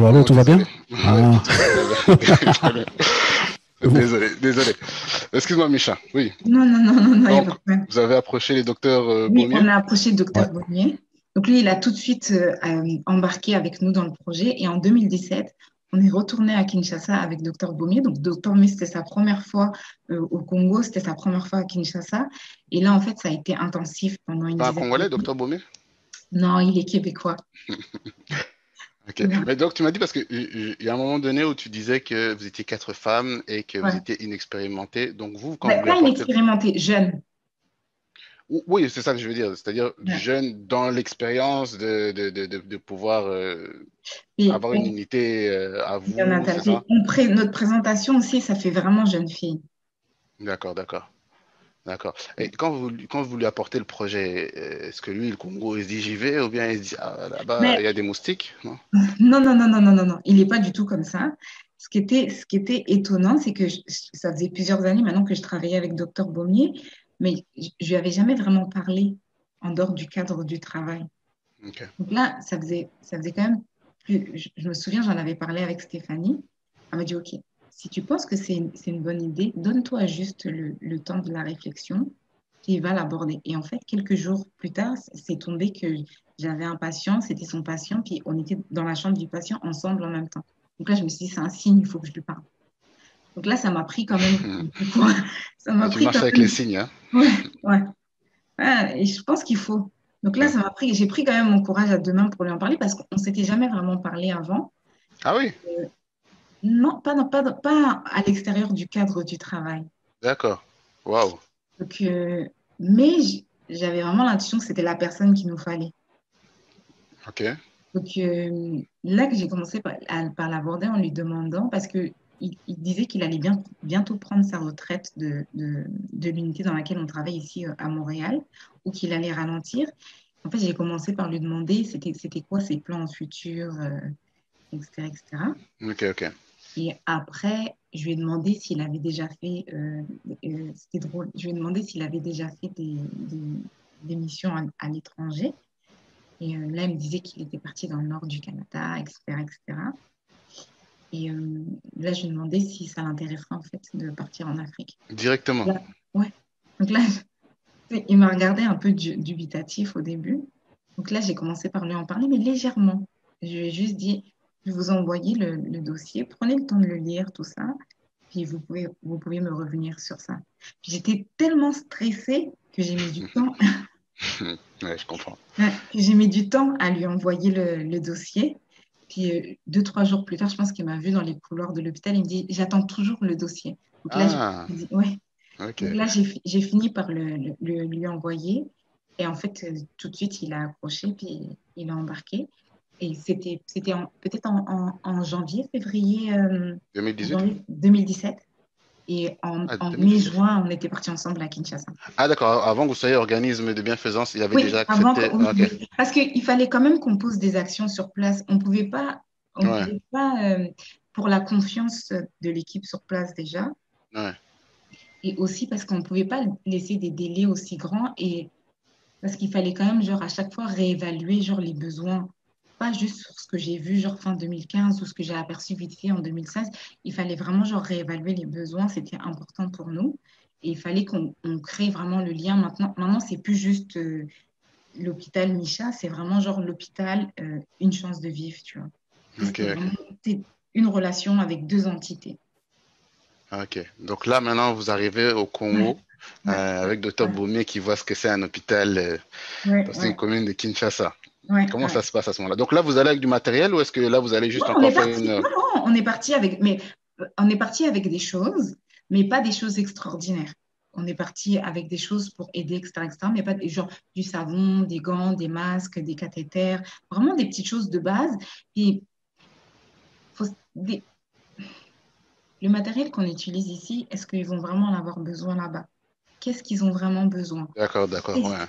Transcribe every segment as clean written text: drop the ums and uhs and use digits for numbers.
Allô, Vraiment tout va bien? désolé. Ouais, Ah, vous- désolé. Excuse-moi, Micha. Oui. non, non, non, non, non, il n'y a Donc, pas de problème. vous avez approché les docteurs Oui, Baumier? on a approché le Ouais. docteur Bonnier. Donc lui, il a tout de suite embarqué avec nous dans le projet. Et en 2017, on est retourné à Kinshasa avec docteur Bonnier. Donc docteur Bonnier, c'était sa première fois au Congo, c'était sa première fois à Kinshasa. Et là, en fait, ça a été intensif pendant une Pas un dizaine de Congolais, jours. docteur Baumier? Non, il est québécois. Ok. Non, Mais donc, tu m'as dit, parce qu'il y a un moment donné où tu disais que vous étiez quatre femmes et que vous ouais. étiez inexpérimentés. Donc, vous, quand vous Ben, lui pas apportez inexpérimenté, jeune. Oui, c'est ça que je veux dire. C'est-à-dire Ouais. jeune dans l'expérience de pouvoir Et avoir une unité à vous, Jonathan, c'est ça? notre présentation aussi, ça fait vraiment jeune fille. D'accord, d'accord. D'accord. Et quand vous lui apportez le projet, est-ce que lui, le Congo, il se dit j'y vais ou bien il se dit ah, là-bas, Mais il y a des moustiques, non? non, non, non, non, non, non, non, il n'est pas du tout comme ça. Ce qui était étonnant, c'est que ça faisait plusieurs années maintenant que je travaillais avec Docteur Baumier, mais je lui avais jamais vraiment parlé en dehors du cadre du travail. Ok. Donc là, ça faisait quand même plus. Je me souviens, j'en avais parlé avec Stéphanie. Elle m'a dit, OK, si tu penses que c'est une bonne idée, donne-toi juste le temps de la réflexion, puis il va l'aborder. Et en fait, quelques jours plus tard, c'est tombé que j'avais un patient, c'était son patient, puis on était dans la chambre du patient ensemble en même temps. Donc là, je me suis dit, c'est un signe, il faut que je lui parle. Donc là, ça m'a pris quand même du coup, ça Ah, m'a tu pris marches quand avec les même. signes, hein? Ouais, ouais. Ouais, et je pense qu'il faut. Donc là, Ouais. j'ai pris quand même mon courage à deux mains pour lui en parler parce qu'on s'était jamais vraiment parlé avant. Ah oui, Non, pas à l'extérieur du cadre du travail. d'accord. Waouh. Donc, mais j'avais vraiment l'intuition que c'était la personne qu'il nous fallait. Ok. Donc là que j'ai commencé par l'aborder en lui demandant, parce que il disait qu'il allait bientôt prendre sa retraite de l'unité dans laquelle on travaille ici à Montréal, ou qu'il allait ralentir. En fait, j'ai commencé par lui demander c'était quoi ses plans futurs, etc., etc. Ok, ok. Et après, je lui ai demandé s'il avait déjà fait, c'était drôle, je lui ai demandé s'il avait déjà fait des missions à l'étranger. Et là, il me disait qu'il était parti dans le nord du Canada, etc., etc. Et là, je lui ai demandé si ça l'intéresserait en fait de partir en Afrique. Directement. Là, ouais. Donc là, il m'a regardé un peu dubitatif au début. Donc là, j'ai commencé par lui en parler, mais légèrement. Je lui ai juste dit, je vais vous envoyer le dossier, prenez le temps de le lire, tout ça, puis vous pouvez me revenir sur ça. Puis j'étais tellement stressée que j'ai mis du temps, Ouais, je comprends. ouais, que j'ai mis du temps à lui envoyer le dossier. Puis 2, 3 jours plus tard, je pense qu'il m'a vu dans les couloirs de l'hôpital. Il me dit, j'attends toujours le dossier. Donc là, Ah, j'ai dit, ouais. ok. Donc là, j'ai fini par lui envoyer. Et en fait, tout de suite, il a accroché, puis il a embarqué. Et c'était peut-être en janvier, février, 2018? janvier 2017. Et en, Ah, en 2018. mai-juin, on était partis ensemble à Kinshasa. Ah, d'accord. Avant que vous soyez organisme de bienfaisance, il avait Oui, déjà avant accepté. oui, Ah, ok. oui. Parce qu'il fallait quand même qu'on pose des actions sur place. On Ouais, pouvait pas pour la confiance de l'équipe sur place déjà, ouais. et aussi parce qu'on ne pouvait pas laisser des délais aussi grands, et parce qu'il fallait quand même, genre, à chaque fois réévaluer, genre, les besoins, pas juste sur ce que j'ai vu, genre, fin 2015 ou ce que j'ai aperçu vite fait en 2016. Il fallait vraiment, genre, réévaluer les besoins. C'était important pour nous. Et il fallait qu'on crée vraiment le lien. Maintenant, c'est plus juste l'hôpital Micha, c'est vraiment, genre, l'hôpital, une chance de vivre, tu vois. Ok, C'était ok. vraiment une relation avec deux entités. Ok. Donc là, maintenant, vous arrivez au Ouais, Congo ouais, avec Dr ouais, Boumé qui voit ce que c'est un hôpital ouais, dans une ouais, commune de Kinshasa. ouais, Comment ouais. ça se passe à ce moment-là? Donc là, vous allez avec du matériel ou est-ce que là, vous allez Non, juste on encore est faire parti. une... Non, non, on est parti avec des choses, mais pas des choses extraordinaires. On est parti avec des choses pour aider, etc., etc., mais pas des genre du savon, des gants, des masques, des cathéters, vraiment des petites choses de base. Et faut, des- le matériel qu'on utilise ici, est-ce qu'ils vont vraiment en avoir besoin là-bas? Qu'est-ce qu'ils ont vraiment besoin? D'accord, d'accord, ouais.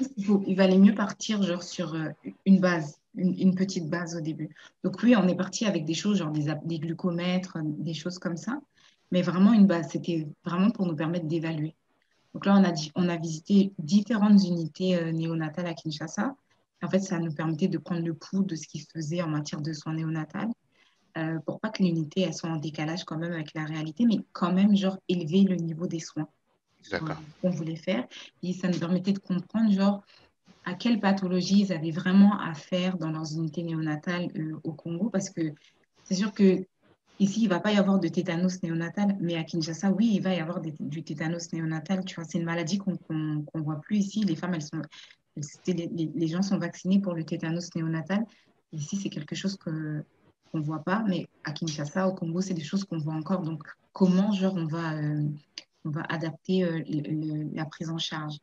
Il valait mieux partir genre sur une base, une petite base au début. Donc oui, on est parti avec des choses genre des glucomètres, des choses comme ça, mais vraiment une base. C'était vraiment pour nous permettre d'évaluer. Donc là, on a visité différentes unités néonatales à Kinshasa. En fait, ça nous permettait de prendre le pouls de ce qui se faisait en matière de soins néonatales. pour pas que l'unité elle soit en décalage quand même avec la réalité, mais quand même, genre, élever le niveau des soins D'accord. qu'on voulait faire. Et ça nous permettait de comprendre, genre, à quelles pathologies ils avaient vraiment à faire dans leurs unités néonatales au Congo, parce que c'est sûr que ici, il ne va pas y avoir de tétanos néonatal, mais à Kinshasa, oui, il va y avoir du tétanos néonatal. Tu vois, c'est une maladie qu'on voit plus ici. Les femmes, les gens sont vaccinés pour le tétanos néonatal. Ici, c'est quelque chose qu'on ne voit pas, mais à Kinshasa, au Congo, c'est des choses qu'on voit encore. Donc, comment, genre, on va adapter la prise en charge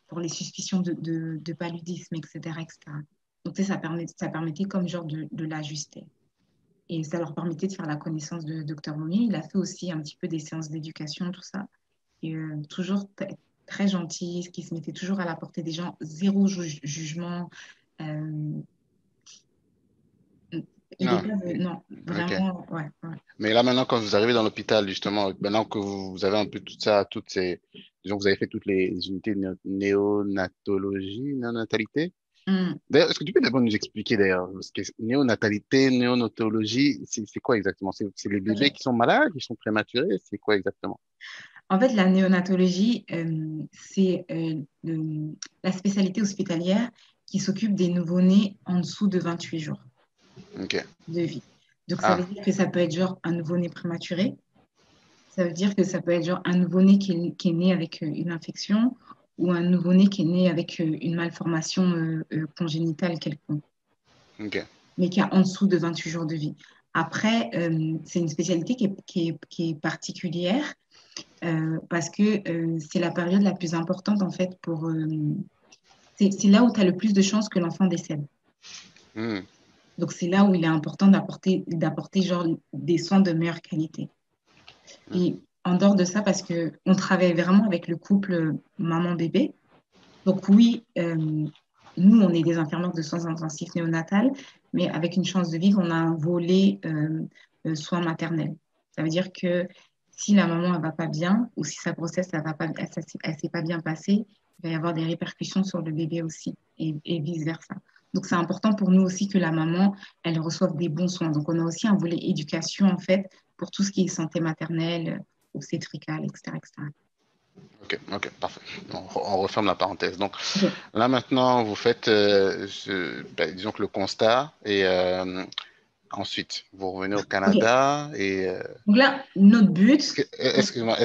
pour les suspicions de paludisme, etc., etc. Donc, tu sais, ça permettait comme genre de l'ajuster. Et ça leur permettait de faire la connaissance de Dr Mounier. Il a fait aussi un petit peu des séances d'éducation, tout ça. Et toujours très gentil, qui se mettait toujours à la portée des gens, zéro jugement. Euh, il n'est Non, pas... Non, ok. vraiment, ouais, ouais. Mais là, maintenant, quand vous arrivez dans l'hôpital, justement, maintenant que vous avez un peu tout ça, toutes ces, disons, que vous avez fait toutes les unités de néonatologie, néonatalité. Hum. D'ailleurs, est-ce que tu peux d'abord nous expliquer, d'ailleurs, parce que néonatalité, néonatologie, c'est quoi exactement? C'est les bébés OK. qui sont malades, qui sont prématurés? C'est quoi exactement? En fait, la néonatologie, c'est la spécialité hospitalière qui s'occupe des nouveau-nés en dessous de 28 jours Ok. de vie. Donc, ça veut Ah, dire que ça peut être genre un nouveau-né prématuré. Ça veut dire que ça peut être genre un nouveau-né qui est né avec une infection ou un nouveau-né qui est né avec une malformation congénitale quelconque, ok. mais qui a en dessous de 28 jours de vie. Après, c'est une spécialité qui est particulière parce que c'est la période la plus importante en fait pour... c'est là où tu as le plus de chances que l'enfant décède. Hmm. Donc c'est là où il est important d'apporter genre des soins de meilleure qualité. Hmm. Et en dehors de ça, parce que on travaille vraiment avec le couple maman-bébé. Donc oui, nous, on est des infirmières de soins intensifs néonatales, mais avec une chance de vivre, on a un volet soins maternels. Ça veut dire que si la maman elle va pas bien ou si sa grossesse elle s'est pas bien passée, il va y avoir des répercussions sur le bébé aussi et vice-versa. Donc c'est important pour nous aussi que la maman elle reçoive des bons soins. Donc on a aussi un volet éducation en fait pour tout ce qui est santé maternelle, obstétricale, etc., etc. Ok, ok, parfait. On referme la parenthèse. Donc, Ok. là, maintenant, vous faites, disons que le constat et ensuite, vous revenez au Ok. Canada et Donc là, notre but, excuse-moi,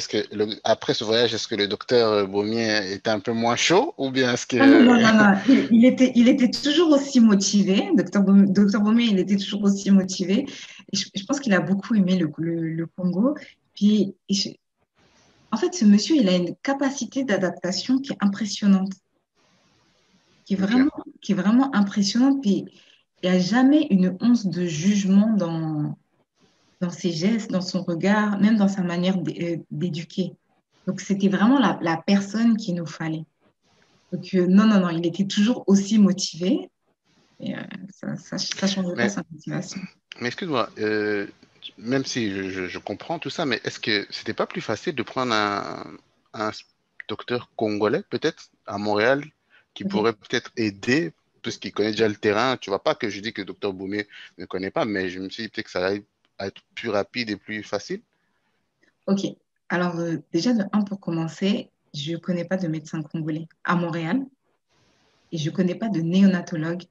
après ce voyage, est-ce que le docteur Beaumier était un peu moins chaud ou bien est-ce ah non, non, que... non, non. Il était toujours aussi motivé. Docteur Baumé, il était toujours aussi motivé. Et je pense qu'il a beaucoup aimé le Congo. Puis, en fait, ce monsieur, il a une capacité d'adaptation qui est impressionnante, Ok, qui est vraiment impressionnante. Puis, il n'y a jamais une once de jugement dans ses gestes, dans son regard, même dans sa manière d'éduquer. Donc, c'était vraiment la personne qu'il nous fallait. Donc, non, non, non, il était toujours aussi motivé. Et ça change pas mais, sa motivation. mais excuse-moi, même si je comprends tout ça, mais est-ce que c'était pas plus facile de prendre un docteur congolais, peut-être, à Montréal, qui OK, pourrait peut-être aider, puisqu'il connaît déjà le terrain? Tu vois pas que je dis que le docteur Beaumier ne connaît pas, mais je me suis dit peut-être que ça allait être plus rapide et plus facile. OK. Alors, déjà, de un, pour commencer, je ne connais pas de médecin congolais à Montréal et je ne connais pas de néonatologue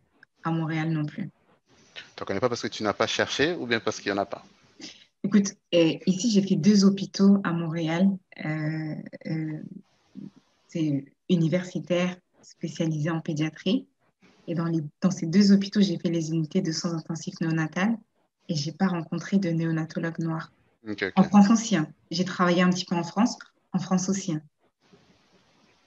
à Montréal non plus. Tu ne connais pas parce que tu n'as pas cherché ou bien parce qu'il n'y en a pas? Écoute, ici, j'ai fait deux hôpitaux à Montréal. Euh, euh, c'est universitaire spécialisé en pédiatrie. Et dans ces deux hôpitaux, j'ai fait les unités de soins intensifs néonatales et je n'ai pas rencontré de néonatologue noir. Ok, En ok. France aussi, hein. J'ai travaillé un petit peu en France aussi, hein.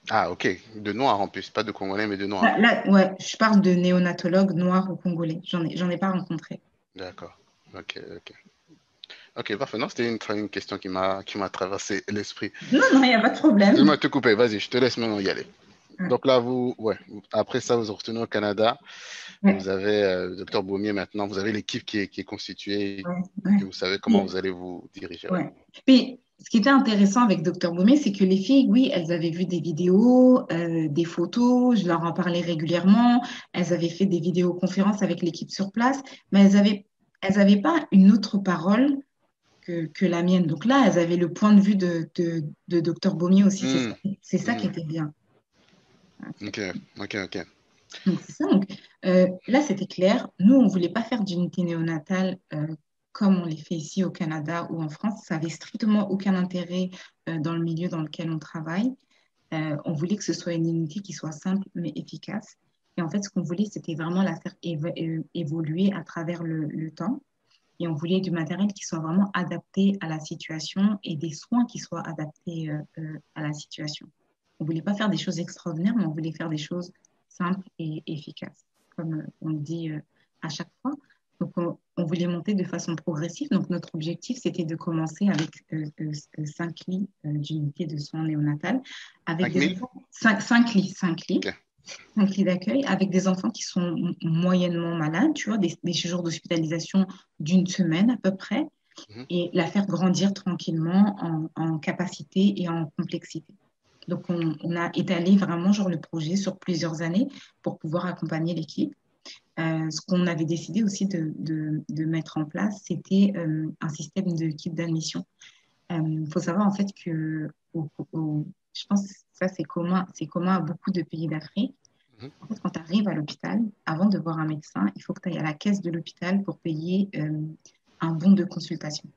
Ah, ok. De noir en plus, pas de congolais, mais de noir. Ouais, je parle de néonatologue noir ou congolais. J'en ai pas rencontré. D'accord. Ok, ok. Ok, parfait. Non, c'était une question qui m'a traversé l'esprit. Non, non, il n'y a pas de problème. Excuse-moi de te couper. Vas-y, je te laisse maintenant y aller. Ouais, Donc là, ouais. Après ça, vous retournez au Canada et ouais, vous avez le docteur Baumier maintenant. Vous avez l'équipe qui est constituée ouais, et ouais. vous savez comment Puis, vous allez vous diriger. Ouais. ouais. Puis, ce qui était intéressant avec Docteur Boumé, c'est que les filles, oui, elles avaient vu des vidéos, des photos, je leur en parlais régulièrement, elles avaient fait des vidéoconférences avec l'équipe sur place, mais elles avaient elles n'avaient pas une autre parole que la mienne. Donc là, elles avaient le point de vue de Dr Baumier aussi. Hmm, C'est ça qui mhm. était bien. Ok, ok, ok. Donc, c'est ça. Donc, là, c'était clair. Nous, on ne voulait pas faire d'unité néonatale comme on les fait ici au Canada ou en France. Ça n'avait strictement aucun intérêt dans le milieu dans lequel on travaille. On voulait que ce soit une unité qui soit simple mais efficace. Et en fait, ce qu'on voulait, c'était vraiment la faire évoluer à travers le temps. Et on voulait du matériel qui soit vraiment adapté à la situation et des soins qui soient adaptés à la situation. On ne voulait pas faire des choses extraordinaires, mais on voulait faire des choses simples et efficaces, comme on le dit à chaque fois. Donc, on voulait monter de façon progressive. Donc, notre objectif, c'était de commencer avec 5 lits d'unité de soins néonatales, avec Cinq des mille. enfants, 5 lits, Ok. 5 lits d'accueil, avec des enfants qui sont moyennement malades, tu vois, des séjours d'hospitalisation d'une semaine à peu près, Mhm. et la faire grandir tranquillement en capacité et en complexité. Donc, on a étalé vraiment genre le projet sur plusieurs années pour pouvoir accompagner l'équipe. Ce qu'on avait décidé aussi de mettre en place, c'était un système de kit d'admission. Il faut savoir en fait que je pense que ça c'est commun à beaucoup de pays d'Afrique. Mhm. En fait, quand tu arrives à l'hôpital, avant de voir un médecin, il faut que tu ailles à la caisse de l'hôpital pour payer un bon de consultation.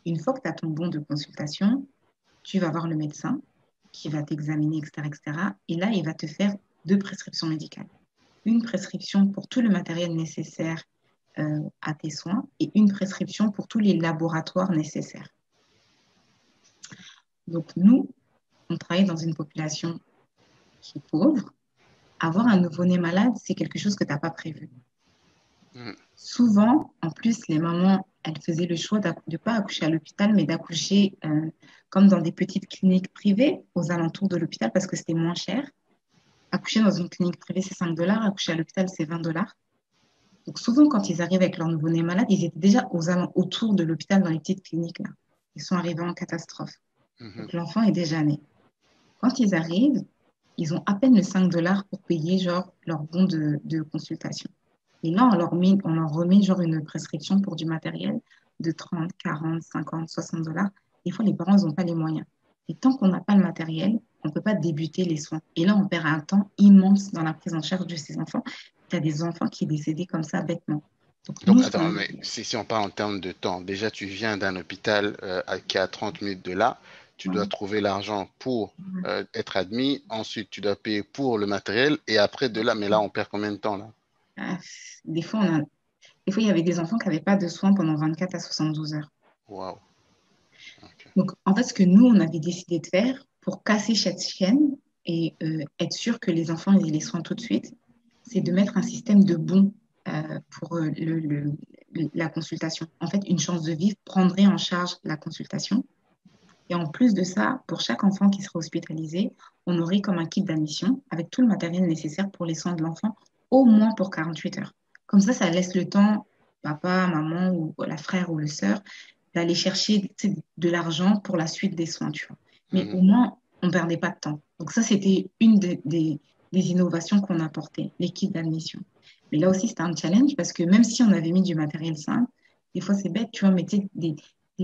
Une fois que tu as ton bon de consultation, tu vas voir le médecin qui va t'examiner, etc., etc. Et là, il va te faire 2 prescriptions médicales. Une prescription pour tout le matériel nécessaire à tes soins et une prescription pour tous les laboratoires nécessaires. Donc, nous, on travaille dans une population qui est pauvre. Avoir un nouveau-né malade, c'est quelque chose que tu n'as pas prévu. Mhm. Souvent, en plus, les mamans, elles faisaient le choix de ne pas accoucher à l'hôpital, mais d'accoucher comme dans des petites cliniques privées aux alentours de l'hôpital parce que c'était moins cher. Accoucher dans une clinique privée, c'est 5 dollars. Accoucher à l'hôpital, c'est 20 dollars. Donc souvent, quand ils arrivent avec leur nouveau-né malade, ils étaient déjà autour de l'hôpital dans les petites cliniques là. Ils sont arrivés en catastrophe. Mhm. Donc l'enfant est déjà né. Quand ils arrivent, ils ont à peine le 5 dollars pour payer genre leur bon de consultation. Et là, on leur remet genre une prescription pour du matériel de 30, 40, 50, 60 dollars. Des fois, les parents, ils n'ont pas les moyens. Et tant qu'on n'a pas le matériel, on ne peut pas débuter les soins. Et là, on perd un temps immense dans la prise en charge de ces enfants. Il y a des enfants qui sont décédés comme ça bêtement. Donc, Donc, nous, ce attends, qu'on... mais si on parle en termes de temps, déjà tu viens d'un hôpital qui est à 30 minutes de là, tu dois Ouais. trouver l'argent pour être admis, ensuite tu dois payer pour le matériel, et après de là, mais là on perd combien de temps là? Ah, des fois, des fois, il y avait des enfants qui n'avaient pas de soins pendant 24 à 72 heures. Waouh. Ok. Donc, en fait, ce que nous, on avait décidé de faire pour casser cette chaîne et être sûr que les enfants aient les soins tout de suite, c'est de mettre un système de bons pour la consultation. En fait, une chance de vivre prendrait en charge la consultation. Et en plus de ça, pour chaque enfant qui serait hospitalisé, on aurait comme un kit d'admission avec tout le matériel nécessaire pour les soins de l'enfant, au moins pour 48 heures. Comme ça laisse le temps, papa, maman ou la frère ou le sœur, d'aller chercher de l'argent pour la suite des soins, tu vois. Mais Mhm. au moins, on ne perdait pas de temps. Donc ça, c'était une des innovations qu'on a apportées, les kits d'admission. Mais là aussi, c'était un challenge parce que même si on avait mis du matériel simple, des fois, c'est bête, tu vois, mais tu sais, des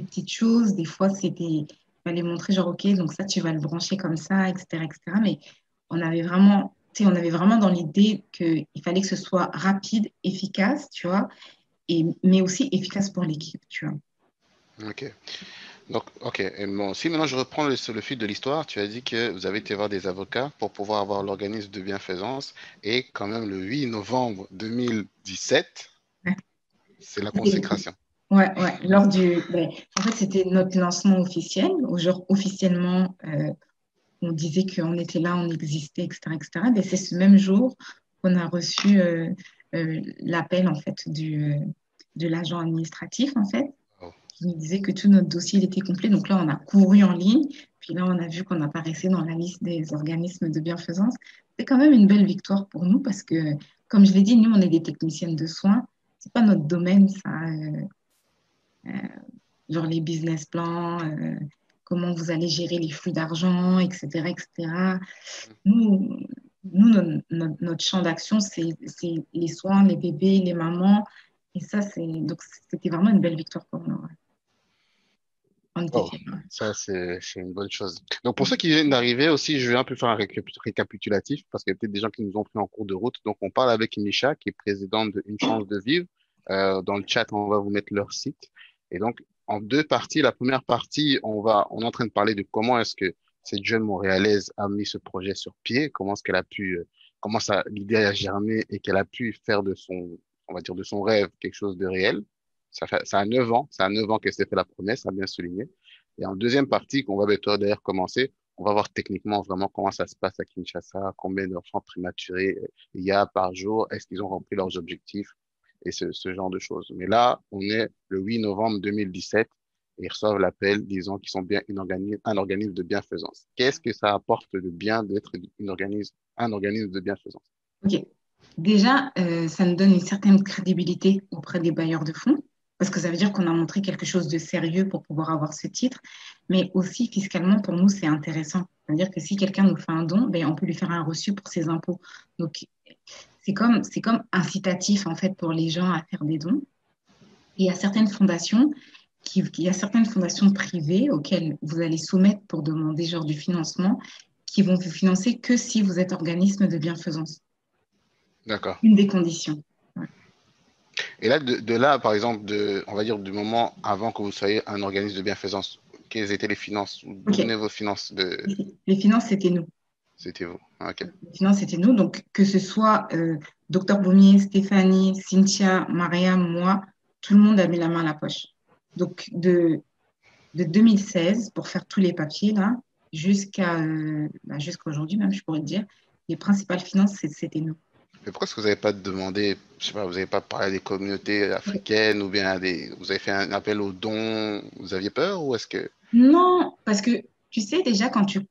petites choses, des fois, c'était fallait montrer genre, OK, donc ça, tu vas le brancher comme ça, etc., etc. Mais on avait vraiment, tu sais, on avait vraiment dans l'idée qu'il fallait que ce soit rapide, efficace, tu vois, mais aussi efficace pour l'équipe, tu vois. Ok. Donc, ok. Et bon, si maintenant je reprends le fil de l'histoire, tu as dit que vous avez été voir des avocats pour pouvoir avoir l'organisme de bienfaisance, et quand même le 8 novembre 2017, Ouais. c'est la Et- consécration. ouais, ouais. En fait, c'était notre lancement officiel. Genre, officiellement, on disait qu'on était là, on existait, etc., etc. Mais c'est ce même jour qu'on a reçu l'appel, en fait, de l'agent administratif, en fait, Oh. qui nous disait que tout notre dossier il était complet. Donc là, on a couru en ligne. Puis là, on a vu qu'on apparaissait dans la liste des organismes de bienfaisance. C'est quand même une belle victoire pour nous parce que, comme je l'ai dit, nous, on est des techniciennes de soins. C'est pas notre domaine, ça. Euh, genre les business plans, comment vous allez gérer les flux d'argent, etc., etc. Nous, notre champ d'action, c'est les soins, les bébés, les mamans. Et ça, donc c'était vraiment une belle victoire pour nous. Ouais. On était Oh, fiers. Ouais. ça, c'est une bonne chose. Donc, pour ceux qui viennent d'arriver aussi, je vais un peu faire un récapitulatif parce qu'il y a peut-être des gens qui nous ont pris en cours de route. Donc, on parle avec Misha, qui est présidente de Une Chance de Vivre. Dans le chat, on va vous mettre leur site. Et donc, en deux parties, la première partie, on est en train de parler de comment est-ce que cette jeune Montréalaise a mis ce projet sur pied, comment est-ce qu'elle a pu, comment l'idée a germé et qu'elle a pu faire de son, on va dire, de son rêve quelque chose de réel. Ça a 9 ans, ça a 9 ans qu'elle s'est fait la promesse, ça a bien souligné. Et en deuxième partie, qu'on va bientôt d'ailleurs commencer, on va voir techniquement vraiment comment ça se passe à Kinshasa, combien d'enfants prématurés il y a par jour, est-ce qu'ils ont rempli leurs objectifs et ce genre de choses. Mais là, on est le 8 novembre 2017 et ils reçoivent l'appel disant qu'ils sont bien un organisme de bienfaisance. Qu'est-ce que ça apporte de bien d'être un organisme de bienfaisance? Ok. Déjà, ça nous donne une certaine crédibilité auprès des bailleurs de fonds, parce que ça veut dire qu'on a montré quelque chose de sérieux pour pouvoir avoir ce titre, mais aussi fiscalement, pour nous, c'est intéressant. Ça veut dire que si quelqu'un nous fait un don, ben, on peut lui faire un reçu pour ses impôts. Donc, c'est comme incitatif, en fait, pour les gens à faire des dons. Il y a certaines fondations il y a certaines fondations privées auxquelles vous allez soumettre pour demander genre du financement qui vont vous financer que si vous êtes organisme de bienfaisance. D'accord. Une des conditions. Ouais. Et là, de là, par exemple, on va dire du moment avant que vous soyez un organisme de bienfaisance, quelles étaient les finances? D'où OK. venaient vos finances Les finances, c'était nous. C'était vous. Ok. Les finances, c'était nous. Donc, que ce soit Docteur Boumier, Stéphanie, Cynthia, Mariam, moi, tout le monde a mis la main à la poche. Donc, de 2016, pour faire tous les papiers, là, jusqu'à aujourd'hui, même, je pourrais te dire, les principales finances, c'était nous. Mais pourquoi est-ce que vous n'avez pas demandé, je sais pas, vous n'avez pas parlé à des communautés africaines ou bien vous avez fait un appel aux dons, vous aviez peur ou est-ce que... Non, parce que tu sais déjà quand tu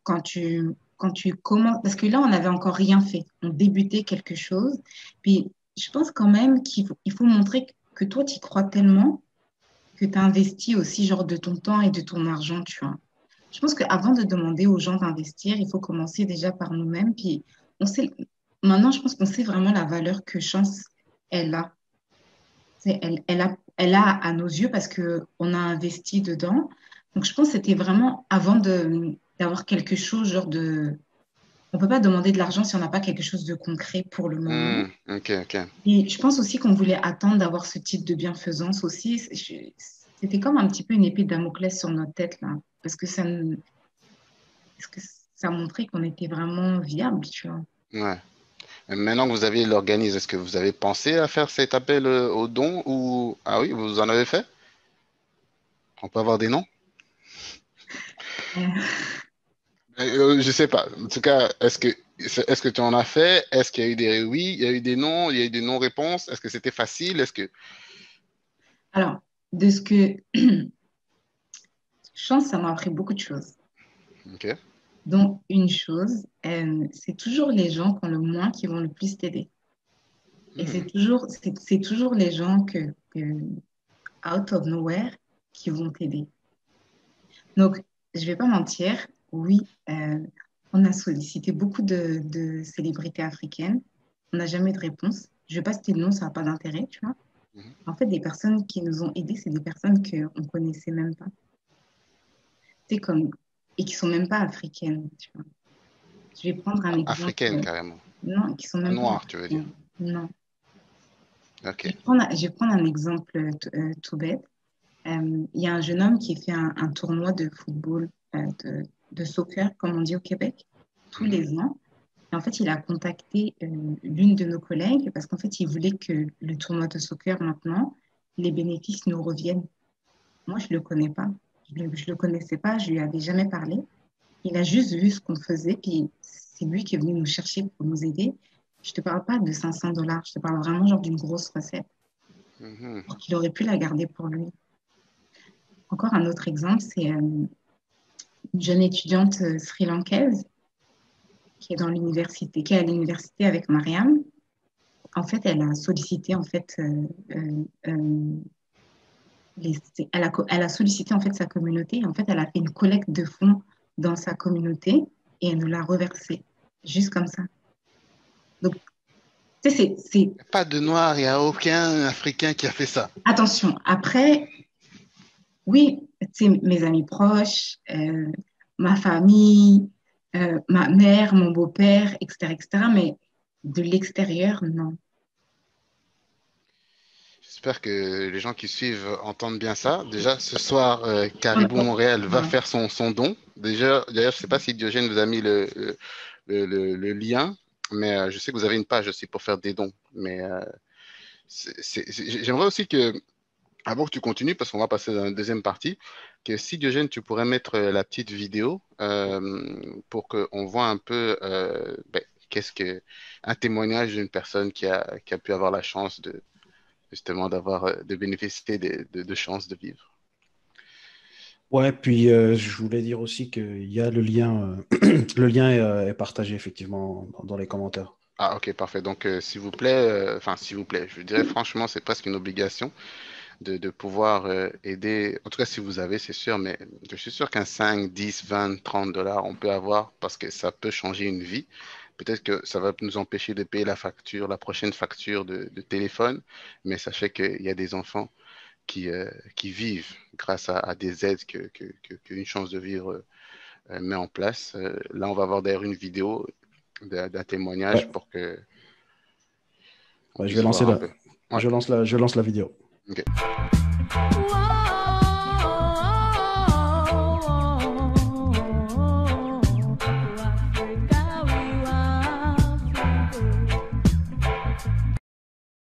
commences, parce que là on n'avait encore rien fait, on débutait quelque chose, puis je pense quand même qu'il faut montrer que toi tu y crois tellement que tu as investi aussi genre de ton temps et de ton argent, tu vois. Je pense qu'avant de demander aux gens d'investir, il faut commencer déjà par nous-mêmes, puis on sait, maintenant je pense qu'on sait vraiment la valeur que Chance elle a. Elle a à nos yeux parce qu'on a investi dedans. Donc, je pense que c'était vraiment avant d'avoir quelque chose, genre de... On ne peut pas demander de l'argent si on n'a pas quelque chose de concret pour le moment. Ok, ok. Et je pense aussi qu'on voulait attendre d'avoir ce type de bienfaisance aussi. C'était comme un petit peu une épée de Damoclès sur notre tête, là, parce que ça montrait qu'on était vraiment viable, tu vois. Ouais. Et maintenant que vous avez l'organisme, est-ce que vous avez pensé à faire cet appel aux dons ou... Ah oui, vous en avez fait? On peut avoir des noms? Euh, Je sais pas. En tout cas, est-ce que tu en as fait? Est-ce qu'il y a eu des oui, il y a eu des non, il y a eu des non-réponses? Est-ce que c'était facile? Est-ce que... alors, de ce que chance, ça m'a appris beaucoup de choses. Ok. Donc, une chose, c'est toujours les gens qui ont le moins qui vont le plus t'aider. Et Hmm. c'est toujours les gens out of nowhere, qui vont t'aider. Donc, je ne vais pas mentir, oui, on a sollicité beaucoup de célébrités africaines. On n'a jamais eu de réponse. Je ne vais pas citer le nom, ça n'a pas d'intérêt, tu vois. Mhm. En fait, des personnes qui nous ont aidés, c'est des personnes qu'on ne connaissait même pas. C'est comme, et qui ne sont même pas africaines, tu vois. Je vais prendre un exemple. Africaine, carrément. Non, qui sont Pas même pas noire, tu veux dire. africains. Non. Ok. Je vais prendre un exemple tout bête. Il y a un jeune homme qui fait un tournoi de football, de soccer, comme on dit au Québec, tous Mhm. les ans. Et en fait, il a contacté l'une de nos collègues parce qu'en fait, il voulait que le tournoi de soccer, maintenant, les bénéfices nous reviennent. Moi, je ne le connais pas. Je le connaissais pas, je lui avais jamais parlé. Il a juste vu ce qu'on faisait, puis c'est lui qui est venu nous chercher pour nous aider. Je te parle pas de 500 dollars, je te parle vraiment genre d'une grosse recette. Mhm. Alors qu'il aurait pu la garder pour lui. Encore un autre exemple, c'est une jeune étudiante sri-lankaise qui est dans l'université, qui est à l'université avec Mariam. En fait, elle a sollicité en fait, elle a sollicité en fait sa communauté. En fait, elle a fait une collecte de fonds dans sa communauté et elle nous l'a reversé, juste comme ça. Donc, Tu sais, Pas de noir, il n'y a aucun Africain qui a fait ça. attention, après, oui, tu sais, mes amis proches, ma famille, ma mère, mon beau-père, etc., etc., mais de l'extérieur, non. J'espère que les gens qui suivent entendent bien ça. Déjà, ce soir, On- Caribou on- Montréal va ouais. faire son don. Déjà, d'ailleurs, je ne sais pas si Diogène vous a mis le lien, mais je sais que vous avez une page aussi pour faire des dons. Mais j'aimerais aussi que, avant que tu continues, parce qu'on va passer dans la deuxième partie, que si Diogène, tu pourrais mettre la petite vidéo pour qu'on voit un peu ben, qu'est-ce que un témoignage d'une personne qui a pu avoir la chance de justement d'avoir de bénéficier de chances de vivre. Ouais, puis je voulais dire aussi qu'il y a le lien, le lien est partagé effectivement dans les commentaires. Ah, ok, parfait. Donc, s'il vous plaît, enfin, s'il vous plaît, je dirais franchement, c'est presque une obligation de pouvoir aider. En tout cas, si vous avez, c'est sûr, mais je suis sûr qu'un 5, 10, 20, 30 dollars, on peut avoir parce que ça peut changer une vie. Peut-être que ça va nous empêcher de payer la facture, la prochaine facture de téléphone, mais sachez qu'il y a des enfants qui vivent grâce à des aides qu'une chance de vivre met en place. Là, on va avoir d'ailleurs une vidéo d'un témoignage Ouais, pour que on ouais, je vais puisse lancer voir un peu. Ouais, je lance la vidéo. ok.